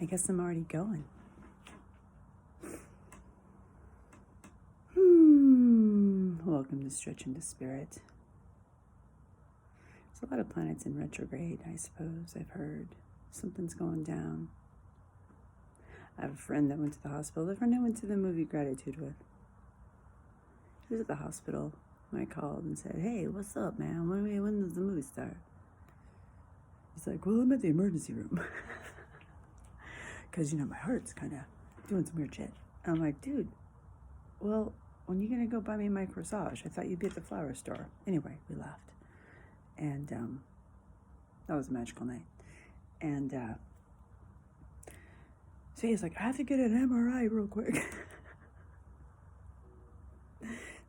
I guess I'm already going. Welcome to Stretch into Spirit. There's a lot of planets in retrograde, I suppose. I've heard something's going down. I have a friend that went to the hospital. A friend I went to the movie Gratitude with. He was at the hospital. I called and said, "Hey, what's up, man? When does the movie start?" He's like, "Well, I'm at the emergency room." Because, my heart's kind of doing some weird shit. And I'm like, dude, well, when are you going to go buy me my corsage? I thought you'd be at the flower store. Anyway, we laughed. And that was a magical night. And so he's like, "I have to get an MRI real quick."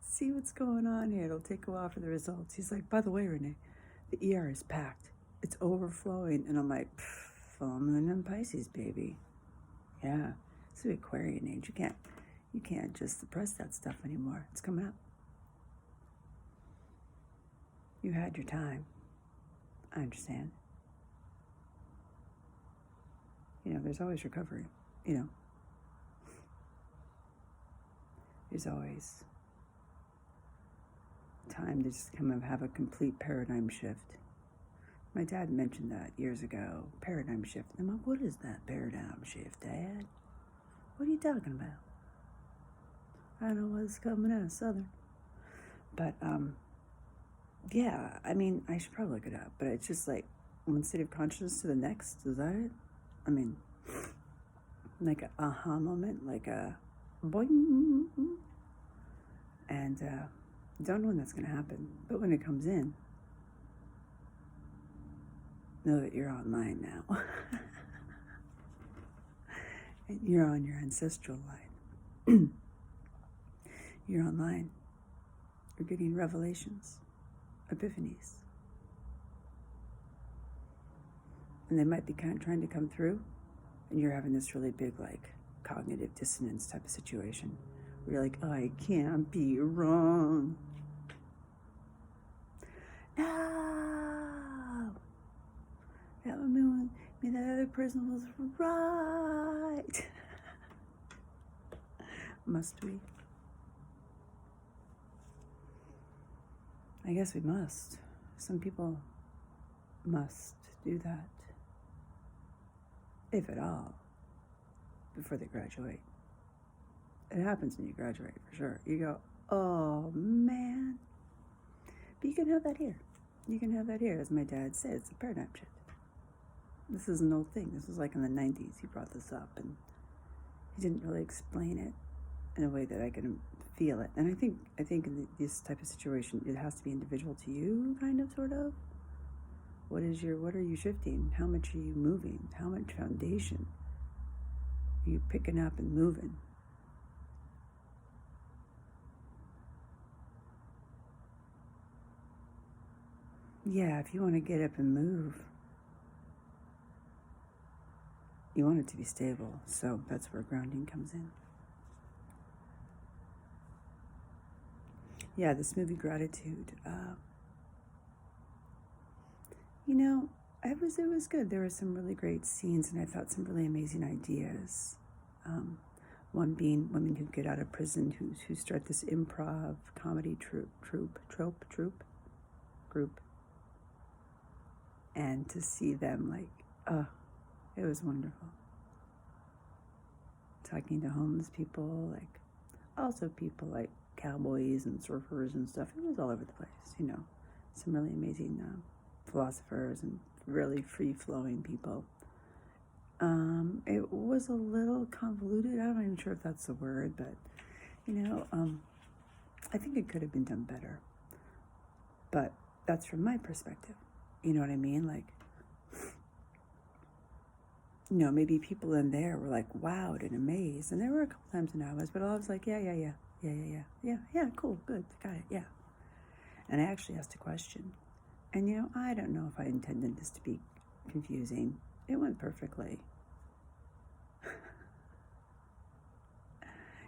See what's going on here. It'll take a while for the results. He's like, "By the way, Renee, the ER is packed. It's overflowing." And I'm like, "Full moon and Pisces, baby." Yeah, it's the Aquarian age. You can't just suppress that stuff anymore. It's coming up. You had your time. I understand. There's always recovery. There's always time to just kind of have a complete paradigm shift. My dad mentioned that years ago, paradigm shift. I'm like, "What is that paradigm shift, Dad? What are you talking about?" I don't know what's coming out of Southern. But, yeah, I should probably look it up. But it's just like one state of consciousness to the next. Is that it? Like a aha moment, like a boing. And don't know when that's going to happen. But when it comes in, know that you're online now. And you're on your ancestral line. You're online. You're getting revelations, epiphanies. And they might be kind of trying to come through, and you're having this really big, cognitive dissonance type of situation where you're like, "I can't be wrong. No! That would mean that other person was right." Must we? I guess we must. Some people must do that, if at all, before they graduate. It happens when you graduate, for sure. You go, "Oh, man." But you can have that here. You can have that here. As my dad said, it's a paradigm shift. This is an old thing. This was like in the 90s. He brought this up, and he didn't really explain it in a way that I could feel it. And I think in this type of situation, it has to be individual to you, kind of, sort of. What are you shifting? How much are you moving? How much foundation are you picking up and moving? Yeah, if you want to get up and move, you want it to be stable. So that's where grounding comes in. Yeah, this movie Gratitude, it was good. There were some really great scenes, and I thought some really amazing ideas. One being women who get out of prison, who start this improv comedy group, and to see them it was wonderful. Talking to homeless people, also people like cowboys and surfers and stuff. It was all over the place, some really amazing philosophers and really free-flowing people. It was a little convoluted. I'm not even sure if that's the word, but, I think it could have been done better. But that's from my perspective. You know what I mean? Maybe people in there were wowed and amazed. And there were a couple times when I was, but I was like, yeah, cool, good, got it, yeah. And I actually asked a question. And, I don't know if I intended this to be confusing. It went perfectly.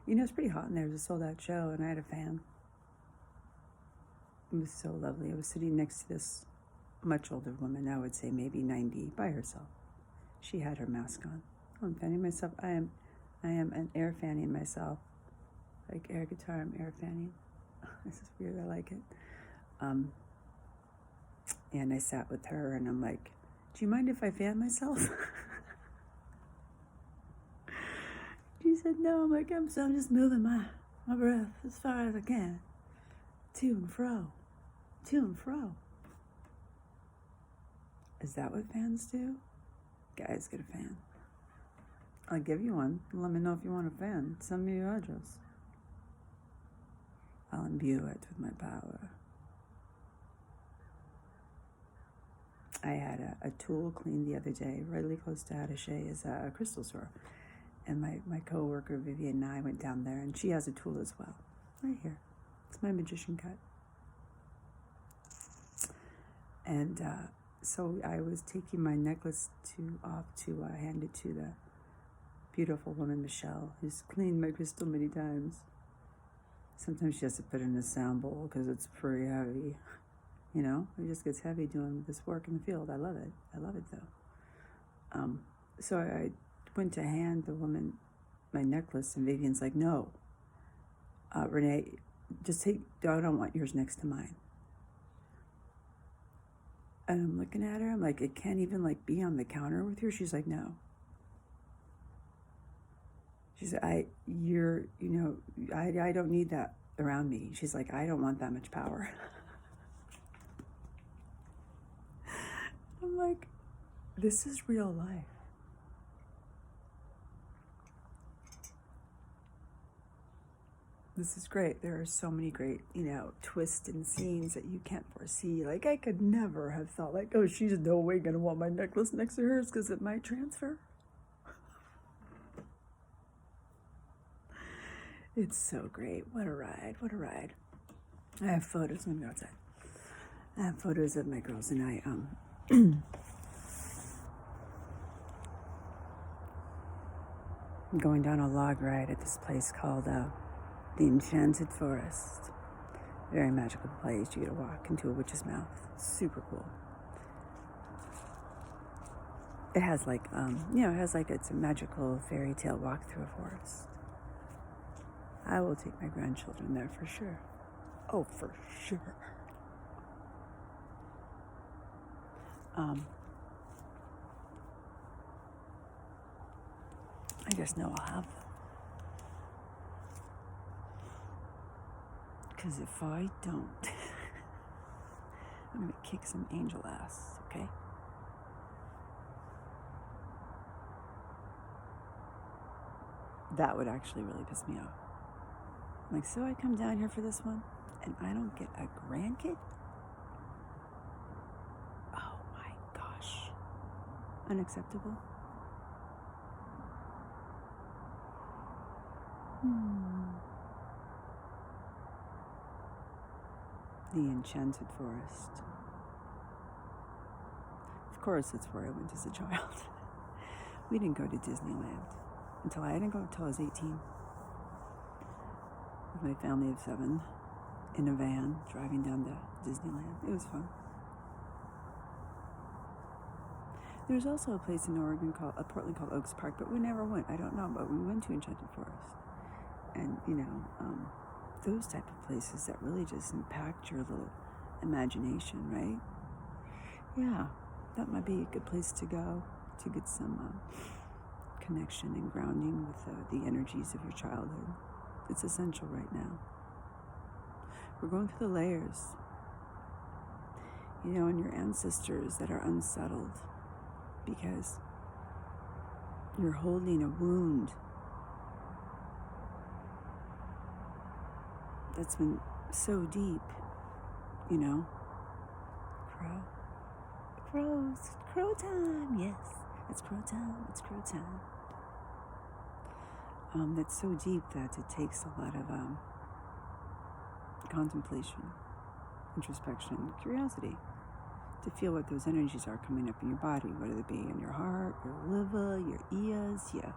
It's pretty hot in there. It was a sold-out show, and I had a fan. It was so lovely. I was sitting next to this much older woman, I would say maybe 90, by herself. She had her mask on. I'm fanning myself. I am an air fanning myself. Like air guitar, I'm air fanning. This is weird, I like it. And I sat with her and I'm like, do you mind if I fan myself? She said, no. I'm like, I'm just moving my breath as far as I can. To and fro. To and fro. Is that what fans do? Guys, get a fan. I'll give you one. Let me know if you want a fan. Send me your address. I'll imbue it with my power. I had a tool cleaned the other day, really close to Attaché is a crystal store. And my co-worker Vivian and I went down there, and she has a tool as well. Right here. It's my magician cut. And so I was taking my necklace off to hand it to the beautiful woman, Michelle, who's cleaned my crystal many times. Sometimes she has to put it in a sound bowl because it's pretty heavy. You know, it just gets heavy doing this work in the field. I love it. I love it, though. So I went to hand the woman my necklace, and Vivian's like, no, Renee, just take, I don't want yours next to mine. And I'm looking at her, I'm like, it can't even like be on the counter with you? She's like, no. She said, I don't need that around me. She's like, I don't want that much power. I'm like, this is real life. This is great. There are so many great, twists and scenes that you can't foresee. Like, I could never have thought, like, oh, she's no way going to want my necklace next to hers because it might transfer. It's so great. What a ride. What a ride. I have photos. Let me go outside. I have photos of my girls and I, going down a log ride at this place called the Enchanted Forest. Very magical place. You get to walk into a witch's mouth. Super cool. It has it's a magical fairy tale walk through a forest. I will take my grandchildren there for sure. Oh, for sure. I just know I'll have them. Because if I don't, I'm going to kick some angel ass, okay? That would actually really piss me off. I'm like, so I come down here for this one, and I don't get a grandkid? Oh my gosh. Unacceptable. The Enchanted Forest. Of course, it's where I went as a child. We didn't go to Disneyland I didn't go until I was 18. With my family of 7 in a van driving down to Disneyland. It was fun. There's also a place in Oregon Portland called Oaks Park, but we never went. I don't know, but we went to Enchanted Forest. And, those type of places that really just impact your little imagination, right? Yeah, that might be a good place to go to get some connection and grounding with the energies of your childhood. It's essential right now. We're going through the layers, and your ancestors that are unsettled because you're holding a wound that's been so deep, Crow time, yes, it's crow time. That's so deep that it takes a lot of contemplation, introspection, curiosity to feel what those energies are coming up in your body, whether it be in your heart, your liver, your ears, your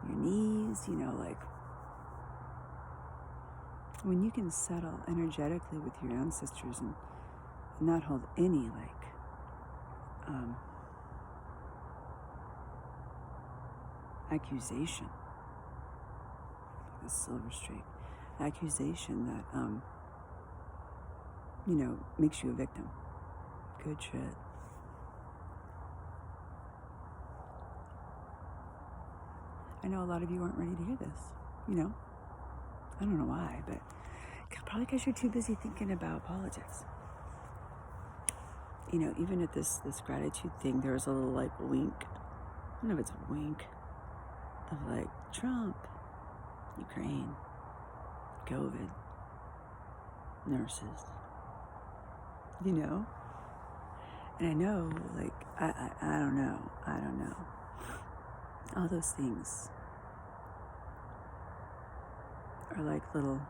knees, when you can settle energetically with your ancestors and not hold any accusation, the silver streak, accusation that, makes you a victim. Good shit. I know a lot of you aren't ready to hear this, I don't know why, but probably because you're too busy thinking about politics. Even at this gratitude thing, there was a little wink. I don't know if it's a wink of Trump, Ukraine, COVID, nurses, and I know, I don't know. All those things are like little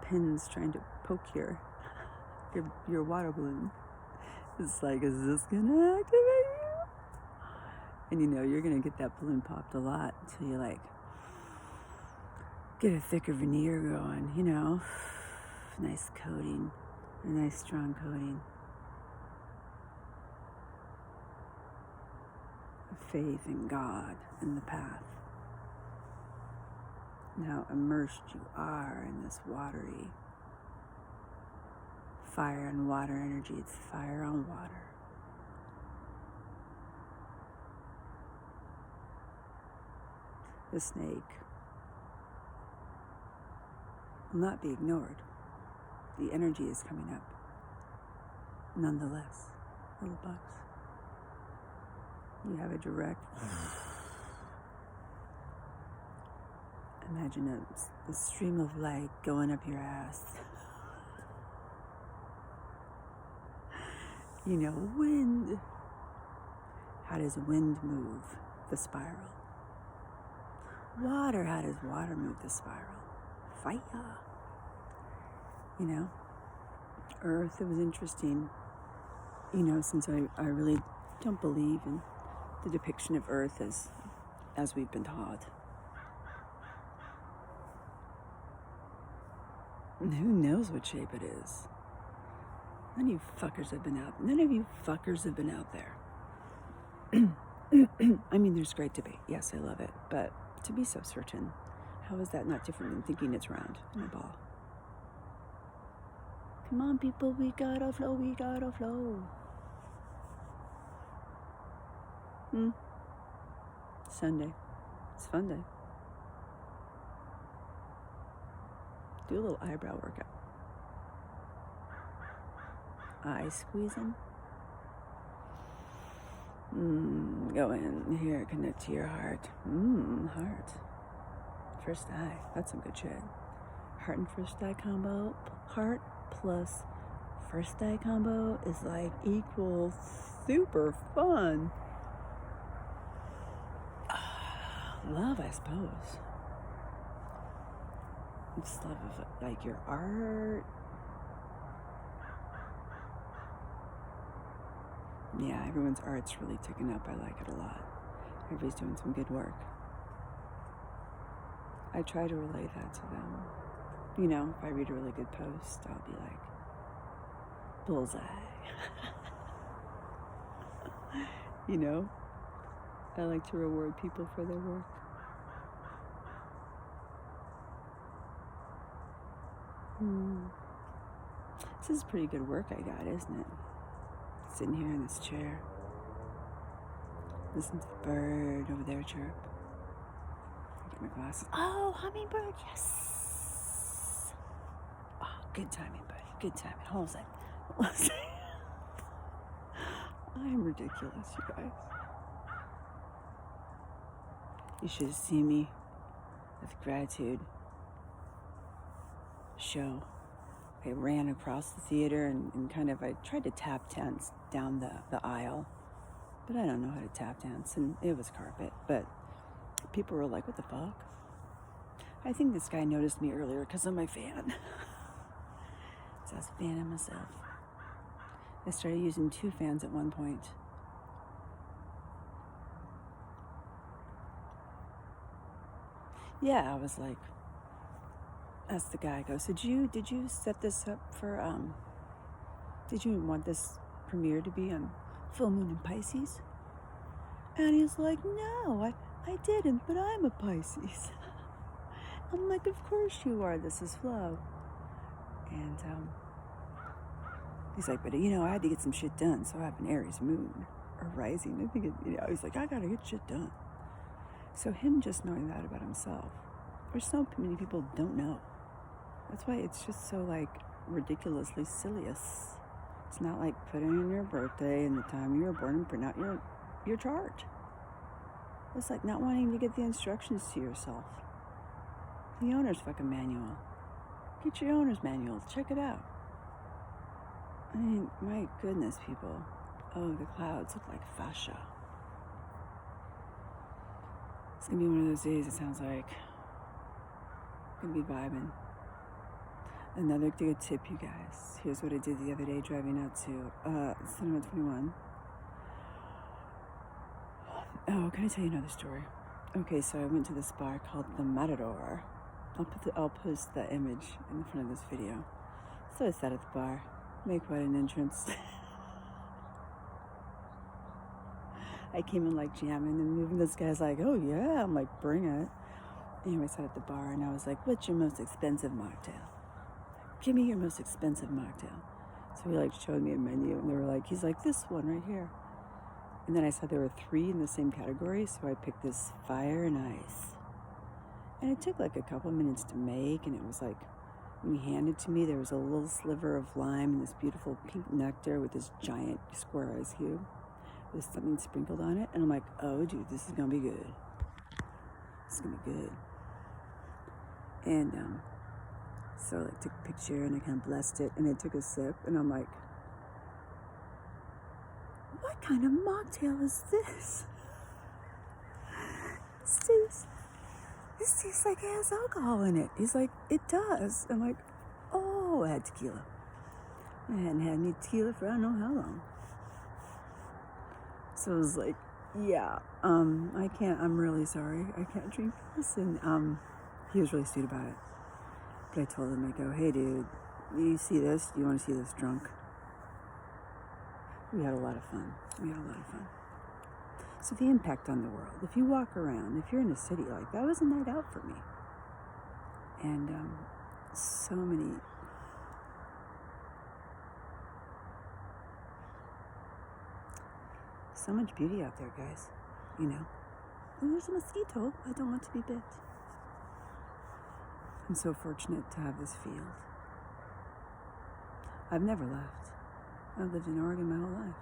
pins trying to poke your water balloon. It's like, is this gonna activate you? And you're gonna get that balloon popped a lot until you get a thicker veneer going, nice coating, a nice strong coating. Faith in God and the path. Now immersed you are in this watery fire and water energy. It's fire on water. The snake will not be ignored. The energy is coming up. Nonetheless, little bugs. You have a direct, imagine a stream of light going up your ass. Wind. How does wind move the spiral? Water, how does water move the spiral? Fire. Earth, it was interesting, since I really don't believe in the depiction of Earth as we've been taught. And who knows what shape it is? None of you fuckers have been out there. I mean, there's great to be. Yes, I love it. But to be so certain, how is that not different than thinking it's round in a ball? Come on, people, we gotta flow. Sunday. It's fun day. Do a little eyebrow workout. Eye squeezing. Go in here, connect to your heart. Heart. First eye. That's some good shit. Heart and first eye combo. Heart plus first eye combo is equal super fun. Love, I suppose. Just love of your art. Yeah, everyone's art's really ticking up. I like it a lot. Everybody's doing some good work. I try to relay that to them. If I read a really good post, I'll be like, bullseye. I like to reward people for their work. This is pretty good work I got, isn't it? Sitting here in this chair. Listen to the bird over there chirp. Get my glasses. Oh, hummingbird, yes. Oh, good timing, buddy. Good timing. Hold on a second. I'm ridiculous, you guys. You should have seen me at the gratitude show. I ran across the theater and I tried to tap dance down the aisle, but I don't know how to tap dance, and it was carpet, but people were like, what the fuck? I think this guy noticed me earlier because I'm my fan. So I was a fan of myself. I started using 2 fans at one point. Yeah, I was like, asked the guy, I go, so did you set this up for, did you want this premiere to be on full moon in Pisces? And he's like, no, I didn't, but I'm a Pisces. I'm like, of course you are. This is flow. And he's like, but I had to get some shit done. So I have an Aries moon or rising. I think he's like, I got to get shit done. So him just knowing that about himself, which so many people don't know. That's why it's just so like ridiculously sillious. It's not like putting in your birthday and the time you were born and print out your chart. It's like not wanting to get the instructions to yourself. The owner's fucking manual. Get your owner's manual. Check it out. I mean, my goodness, people. Oh, the clouds look like fascia. It's gonna be one of those days, it sounds like. Gonna be vibing. Another good tip, you guys. Here's what I did the other day driving out to Cinema 21. Oh, can I tell you another story? Okay, so I went to this bar called the Matador. I'll post the image in front of this video. So I sat at the bar, made quite an entrance. I came in like jamming and moving. This guy's like, oh yeah. I'm like, bring it. Anyway, I sat at the bar and I was like, what's your most expensive mocktail? Give me your most expensive mocktail. So he like showed me a menu and they were like, he's like, this one right here. And then I saw there were 3 in the same category, so I picked this fire and ice. And it took like a couple minutes to make, and it was like, when he handed it to me, there was a little sliver of lime and this beautiful pink nectar with this giant square ice cube with something sprinkled on it. And I'm like, oh dude, this is gonna be good. It's gonna be good. And so I like took a picture and I kind of blessed it, and I took a sip, and I'm like, what kind of mocktail is this? This tastes like it has alcohol in it. He's like, it does. I'm like, oh, I had tequila. I hadn't had any tequila for I don't know how long. So I was like, yeah, I can't, I'm really sorry. I can't drink this. And he was really sweet about it. But I told him, I go, hey dude, you see this? Do you want to see this drunk? We had a lot of fun. So the impact on the world. If you walk around, if you're in a city like that, was a night out for me. And so much beauty out there, guys. And there's a mosquito. I don't want to be bit. I'm so fortunate to have this field. I've never left. I've lived in Oregon my whole life.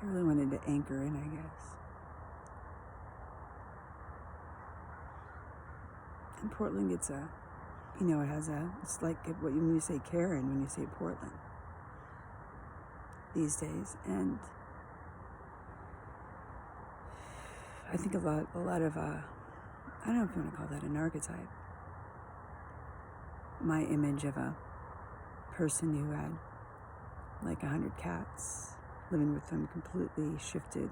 I really wanted to anchor in, I guess. And Portland gets it's like what when you say Karen, when you say Portland these days. And I think a lot of, I don't know if you want to call that an archetype. My image of a person who had like 100 cats, living with them completely shifted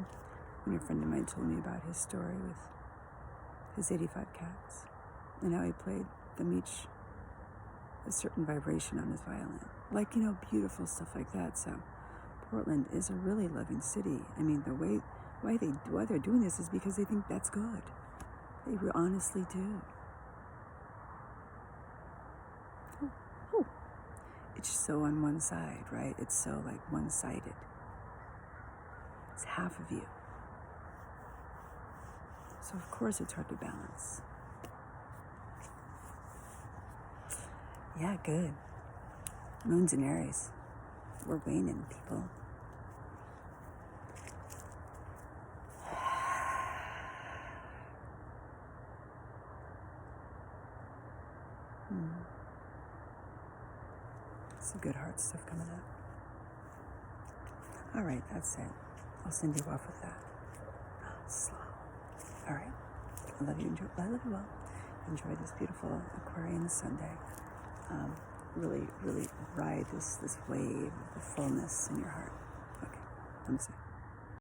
when a friend of mine told me about his story with his 85 cats and how he played them each a certain vibration on his violin. Like, beautiful stuff like that. So Portland is a really loving city. I mean, why they're doing this is because they think that's good. They honestly do. Oh. It's just so on one side, right? It's so like one-sided. It's half of you. So of course it's hard to balance. Yeah, good. Moon's in Aries. We're waning, people. Some good heart stuff coming up. All right, that's it. I'll send you off with that. Slow. All right. I love you. I love you all. Enjoy this beautiful Aquarian Sunday. Really, really ride this wave of the fullness in your heart. Okay. Namaste.